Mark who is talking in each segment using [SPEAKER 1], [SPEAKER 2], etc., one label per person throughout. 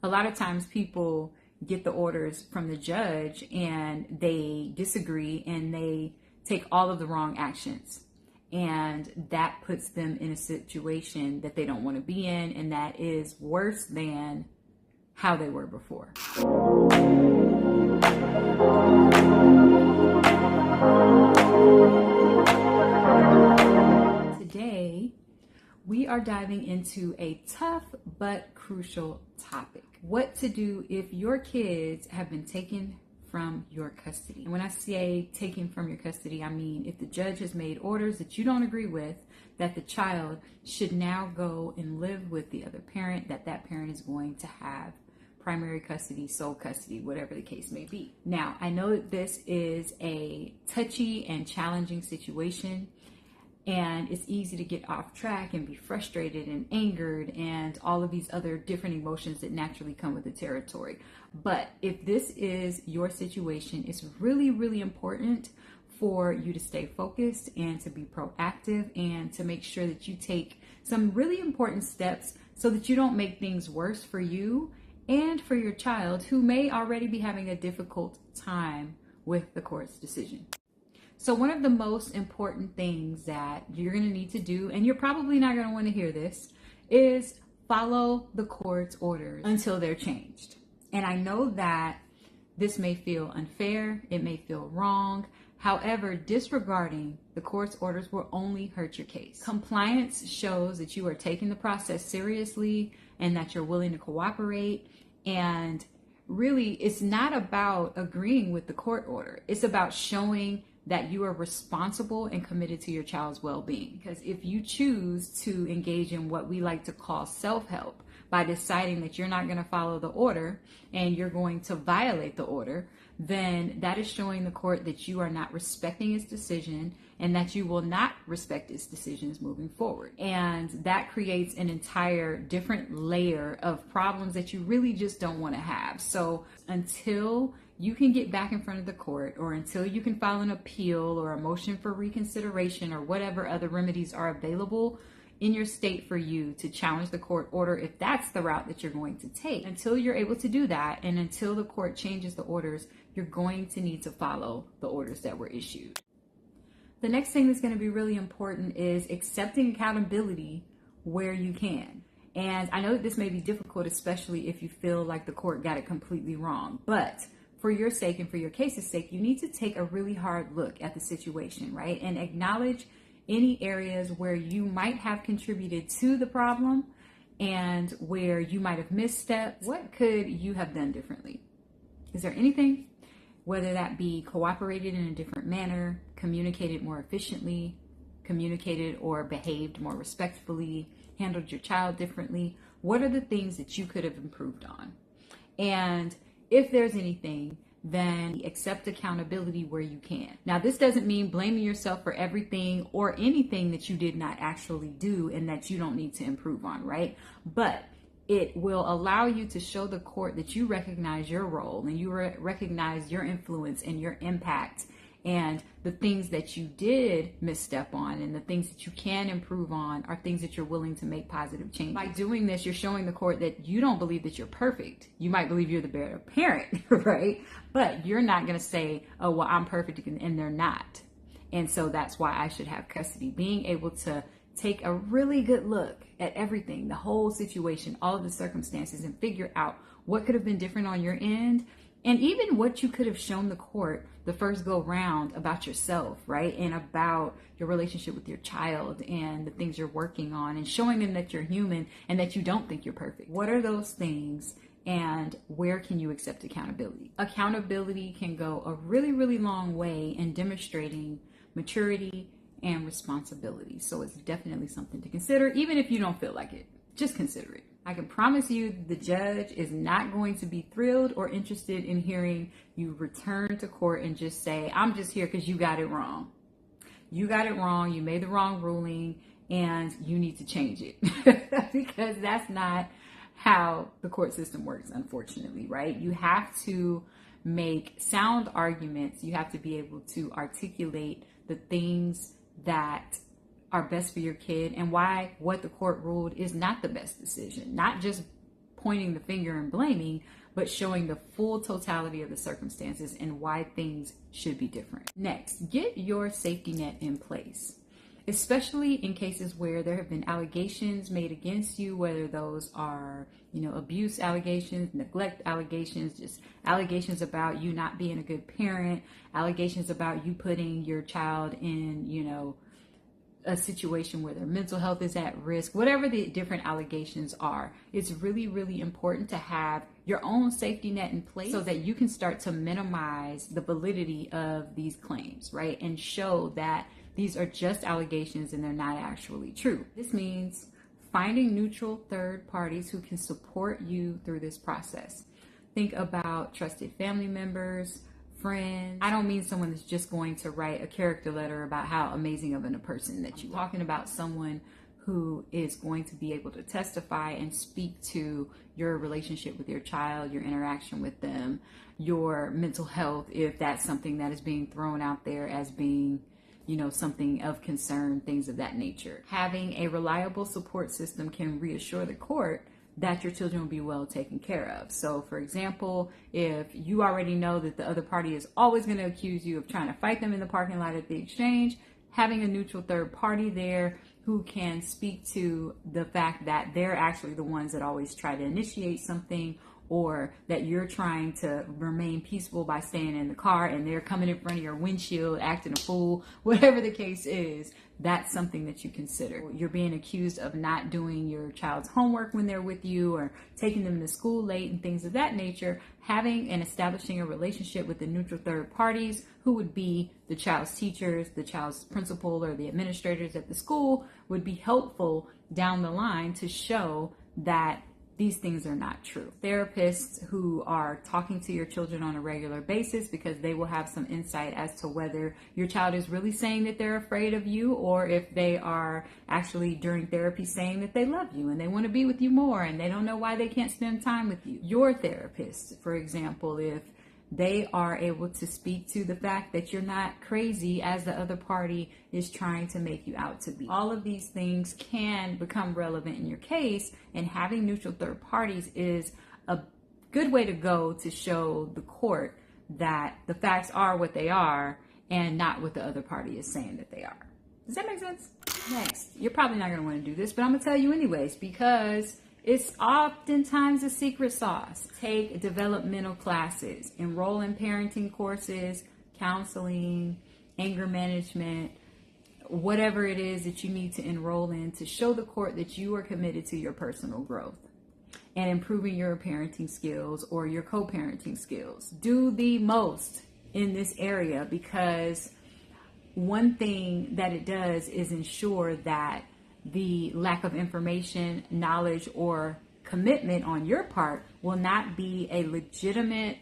[SPEAKER 1] A lot of times people get the orders from the judge and they disagree and they take all of the wrong actions. And that puts them in a situation that they don't want to be in, and that is worse than how they were before. Today, we are diving into a tough but crucial topic. What to do if your kids have been taken from your custody. And when I say taken from your custody, I mean if the judge has made orders that you don't agree with, that the child should now go and live with the other parent, that parent is going to have primary custody, sole custody, whatever the case may be. Now, I know that this is a touchy and challenging situation, and it's easy to get off track and be frustrated and angered and all of these other different emotions that naturally come with the territory. But if this is your situation, it's really, really important for you to stay focused and to be proactive and to make sure that you take some really important steps so that you don't make things worse for you and for your child, who may already be having a difficult time with the court's decision. So one of the most important things that you're going to need to do, and you're probably not going to want to hear this, is follow the court's orders until they're changed. And I know that this may feel unfair, it may feel wrong. However, disregarding the court's orders will only hurt your case. Compliance shows that you are taking the process seriously and that you're willing to cooperate. And really, it's not about agreeing with the court order. It's about showing that you are responsible and committed to your child's well-being. Because if you choose to engage in what we like to call self-help by deciding that you're not going to follow the order and you're going to violate the order, then that is showing the court that you are not respecting its decision and that you will not respect its decisions moving forward. And that creates an entire different layer of problems that you really just don't want to have. So until you can get back in front of the court, or until you can file an appeal or a motion for reconsideration or whatever other remedies are available in your state for you to challenge the court order, if that's the route that you're going to take, until you're able to do that and until the court changes the orders, you're going to need to follow the orders that were issued. The next thing that's going to be really important is accepting accountability where you can. And I know that this may be difficult, especially if you feel like the court got it completely wrong, but for your sake and for your case's sake, you need to take a really hard look at the situation, right? And acknowledge any areas where you might have contributed to the problem and where you might have misstepped. What could you have done differently? Is there anything? Whether that be cooperated in a different manner, communicated more efficiently, communicated or behaved more respectfully, handled your child differently. What are the things that you could have improved on? And if there's anything, then accept accountability where you can. Now, this doesn't mean blaming yourself for everything or anything that you did not actually do and that you don't need to improve on, right? But it will allow you to show the court that you recognize your role and you recognize your influence and your impact and the things that you did misstep on and the things that you can improve on are things that you're willing to make positive changes. By doing this, you're showing the court that you don't believe that you're perfect. You might believe you're the better parent, right? But you're not going to say, oh, well, I'm perfect, and they're not. And so that's why I should have custody. Being able to take a really good look at everything, the whole situation, all of the circumstances, and figure out what could have been different on your end. And even what you could have shown the court the first go round about yourself, right? And about your relationship with your child and the things you're working on, and showing them that you're human and that you don't think you're perfect. What are those things and where can you accept accountability? Accountability can go a really, really long way in demonstrating maturity and responsibility. So it's definitely something to consider, even if you don't feel like it. Just consider it. I can promise you the judge is not going to be thrilled or interested in hearing you return to court and just say, I'm just here because you got it wrong. You got it wrong. You made the wrong ruling and you need to change it. Because that's not how the court system works, unfortunately, right? You have to make sound arguments. You have to be able to articulate the things that are best for your kid and why what the court ruled is not the best decision. Not just pointing the finger and blaming, but showing the full totality of the circumstances and why things should be different. Next, get your safety net in place, especially in cases where there have been allegations made against you, whether those are, abuse allegations, neglect allegations, just allegations about you not being a good parent, allegations about you putting your child in, a situation where their mental health is at risk, whatever the different allegations are. It's really, really important to have your own safety net in place so that you can start to minimize the validity of these claims, right? And show that these are just allegations and they're not actually true. This means finding neutral third parties who can support you through this process. Think about trusted family members, friends. I don't mean someone that's just going to write a character letter about how amazing of a person that you are. I'm talking about someone who is going to be able to testify and speak to your relationship with your child, your interaction with them, your mental health, if that's something that is being thrown out there as being, something of concern, things of that nature. Having a reliable support system can reassure the court that your children will be well taken care of. So for example, if you already know that the other party is always going to accuse you of trying to fight them in the parking lot at the exchange, having a neutral third party there who can speak to the fact that they're actually the ones that always try to initiate something, or that you're trying to remain peaceful by staying in the car and they're coming in front of your windshield acting a fool, whatever the case is, that's something that you consider. You're being accused of not doing your child's homework when they're with you, or taking them to school late and things of that nature. Having and establishing a relationship with the neutral third parties, who would be the child's teachers, the child's principal, or the administrators at the school, would be helpful down the line to show that these things are not true. Therapists who are talking to your children on a regular basis, because they will have some insight as to whether your child is really saying that they're afraid of you, or if they are actually during therapy saying that they love you and they want to be with you more and they don't know why they can't spend time with you. Your therapist, for example, if they are able to speak to the fact that you're not crazy as the other party is trying to make you out to be. All of these things can become relevant in your case, and having neutral third parties is a good way to go to show the court that the facts are what they are and not what the other party is saying that they are. Does that make sense? Next, you're probably not going to want to do this, but I'm going to tell you anyways, because it's oftentimes a secret sauce. Take developmental classes, enroll in parenting courses, counseling, anger management, whatever it is that you need to enroll in to show the court that you are committed to your personal growth and improving your parenting skills or your co-parenting skills. Do the most in this area, because one thing that it does is ensure that the lack of information, knowledge, or commitment on your part will not be a legitimate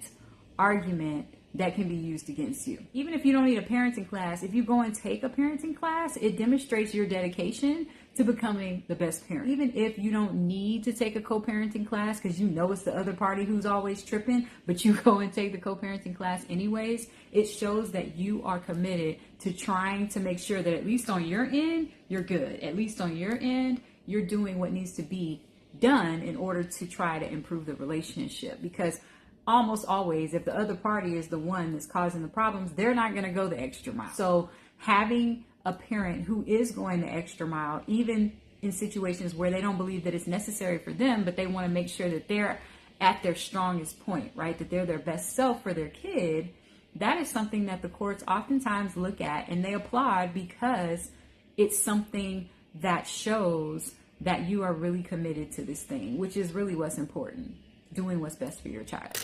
[SPEAKER 1] argument that can be used against you. Even if you don't need a parenting class, if you go and take a parenting class, it demonstrates your dedication to becoming the best parent. Even if you don't need to take a co-parenting class because you know it's the other party who's always tripping, but you go and take the co-parenting class anyways, it shows that you are committed to trying to make sure that at least on your end, you're good. At least on your end, you're doing what needs to be done in order to try to improve the relationship. Because almost always, if the other party is the one that's causing the problems, they're not going to go the extra mile. So having a parent who is going the extra mile, even in situations where they don't believe that it's necessary for them, but they want to make sure that they're at their strongest point, right? That they're their best self for their kid. That is something that the courts oftentimes look at and they applaud, because it's something that shows that you are really committed to this thing, which is really what's important, doing what's best for your child.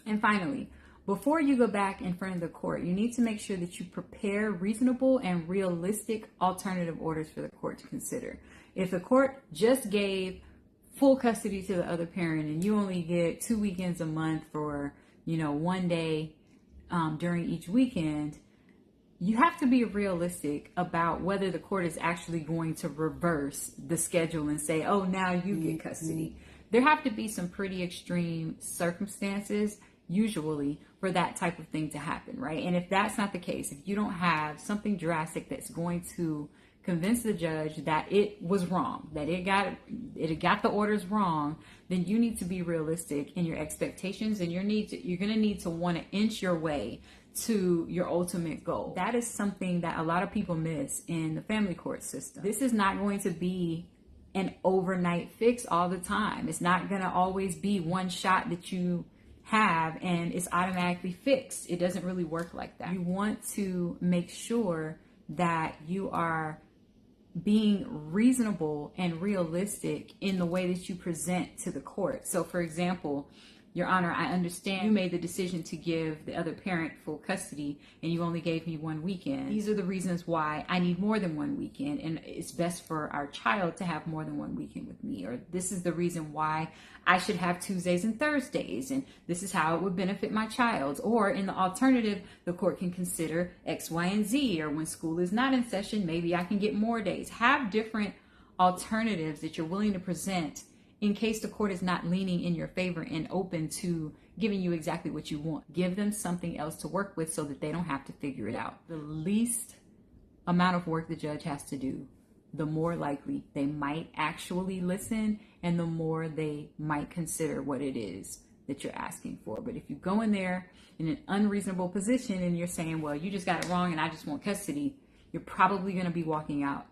[SPEAKER 1] And finally, before you go back in front of the court, you need to make sure that you prepare reasonable and realistic alternative orders for the court to consider. If the court just gave full custody to the other parent and you only get 2 weekends a month for, 1 day during each weekend, you have to be realistic about whether the court is actually going to reverse the schedule and say, oh, now you get custody. There have to be some pretty extreme circumstances, usually, for that type of thing to happen, right? And if that's not the case, if you don't have something drastic that's going to convince the judge that it was wrong, that it got the orders wrong, then you need to be realistic in your expectations, and you're going to need to want to inch your way to your ultimate goal. That is something that a lot of people miss in the family court system. This is not going to be an overnight fix all the time. It's not going to always be one shot that you have and it's automatically fixed. It doesn't really work like that. You want to make sure that you are being reasonable and realistic in the way that you present to the court. So for example, Your Honor, I understand you made the decision to give the other parent full custody and you only gave me 1 weekend. These are the reasons why I need more than 1 weekend, and it's best for our child to have more than 1 weekend with me. Or this is the reason why I should have Tuesdays and Thursdays, and this is how it would benefit my child. Or in the alternative, the court can consider X, Y, and Z. Or when school is not in session, maybe I can get more days. Have different alternatives that you're willing to present in case the court is not leaning in your favor and open to giving you exactly what you want. Give them something else to work with so that they don't have to figure it out. The least amount of work the judge has to do, the more likely they might actually listen and the more they might consider what it is that you're asking for. But if you go in there in an unreasonable position and you're saying, well, you just got it wrong and I just want custody, you're probably going to be walking out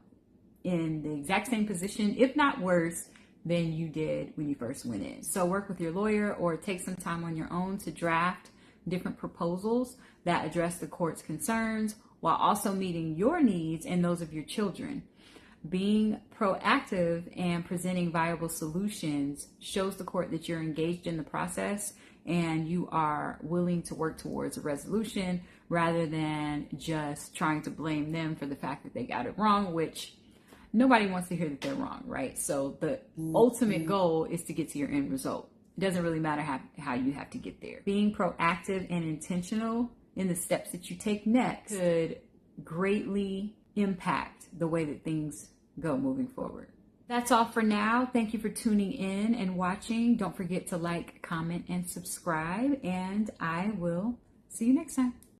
[SPEAKER 1] in the exact same position, if not worse, than you did when you first went in. So work with your lawyer or take some time on your own to draft different proposals that address the court's concerns while also meeting your needs and those of your children. Being proactive and presenting viable solutions shows the court that you're engaged in the process and you are willing to work towards a resolution rather than just trying to blame them for the fact that they got it wrong, which nobody wants to hear that they're wrong, right? So the ultimate goal is to get to your end result. It doesn't really matter how you have to get there. Being proactive and intentional in the steps that you take next could greatly impact the way that things go moving forward. That's all for now. Thank you for tuning in and watching. Don't forget to like, comment, and subscribe, and I will see you next time.